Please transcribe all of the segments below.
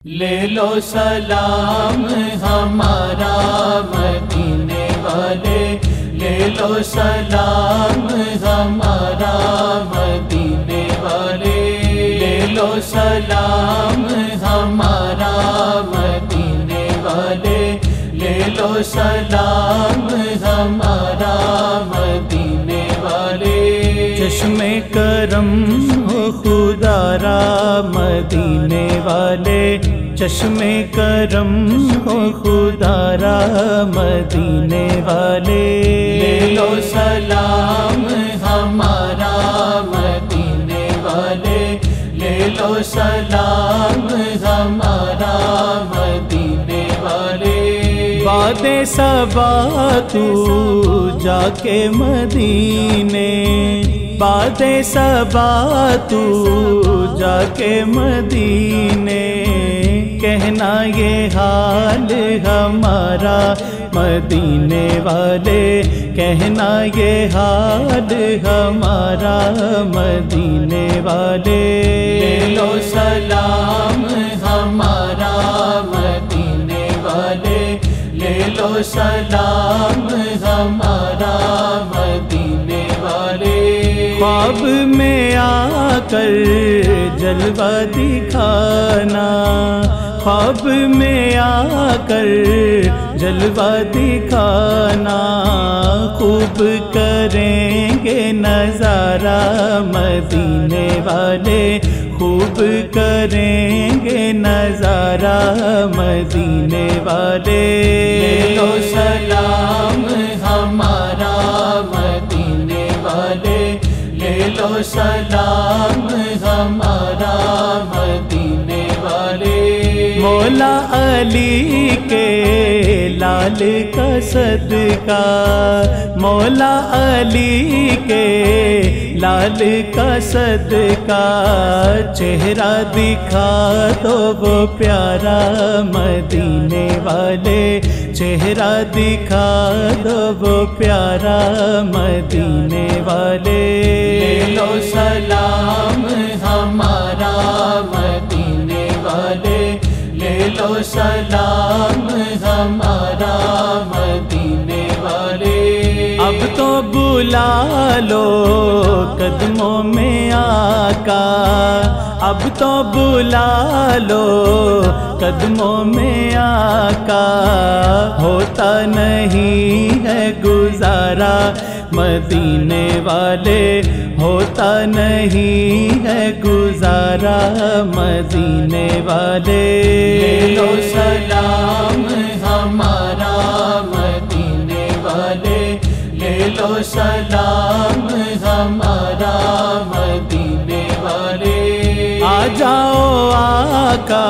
لے لو سلام ہمارا مدینے والے، لے لو سلام ہمارا مدینے والے، لے لو سلام ہمارا مدینے والے، لے لو سلام ہمارا مدینے والے۔ چشم کرم ہو خدا را مدینے والے، چشم کرم ہو خدا را مدینے والے، لے لو سلام ہمارا مدینے والے، لے لو سلام ہمارا مدینے والے۔ باد صبا تو جا کے مدینے، باد صبا تو جا کے مدینے، کہنا یہ حال ہمارا مدینے والے، کہنا یہ حال ہمارا مدینے والے۔ لے لو سلام ہمارا مدینے والے، لے لو سلام ہمارا مدینے والے۔ خواب میں آ کر جلوہ دکھانا، خواب میں آ کر جلوہ دکھانا، خوب کریں گے نظارہ مدینے والے، خوب کریں گے نظارہ مدینے والے۔ لے لو سلام ہمارا مدینے والے، لے لو سلام ہمارا مدینے والے۔ مولا علی کے لال کا صدقہ، مولا علی کے لال کا صدقہ، چہرہ دکھا دو وہ پیارا مدینے والے، چہرہ دکھا دو وہ پیارا مدینے والے۔ لے لو سلام ہمارا مدینے والے، لے لو سلام ہمارا مدینے والے۔ اب تو بلا لو قدموں میں آقا، اب تو بلا لو قدموں میں آقا، ہوتا نہیں ہے گزارا مدینے والے، ہوتا نہیں ہے گزارا مدینے والے۔ لے لو سلام ہمارا مدینے والے، لے لو سلام ہمارا مدینے والے۔ آ جاؤ آقا،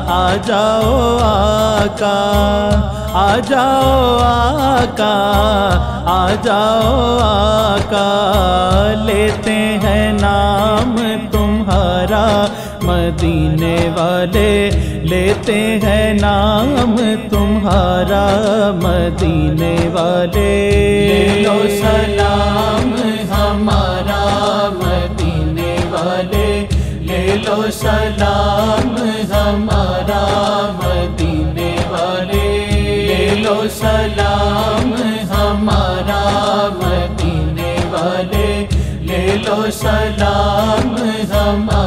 آ جاؤ آقا، آ جاؤ آقا، آ جاؤ آقا، لیتے ہیں نام تمہارا مدینے والے، لیتے ہیں نام تمہارا مدینے والے۔ لے لو سلام ہمارا مدینے والے، لے لو سلام ہمارا مدینے والے۔ لے لو سلام ہمارا مدینے والے، لے لو سلام ہمارا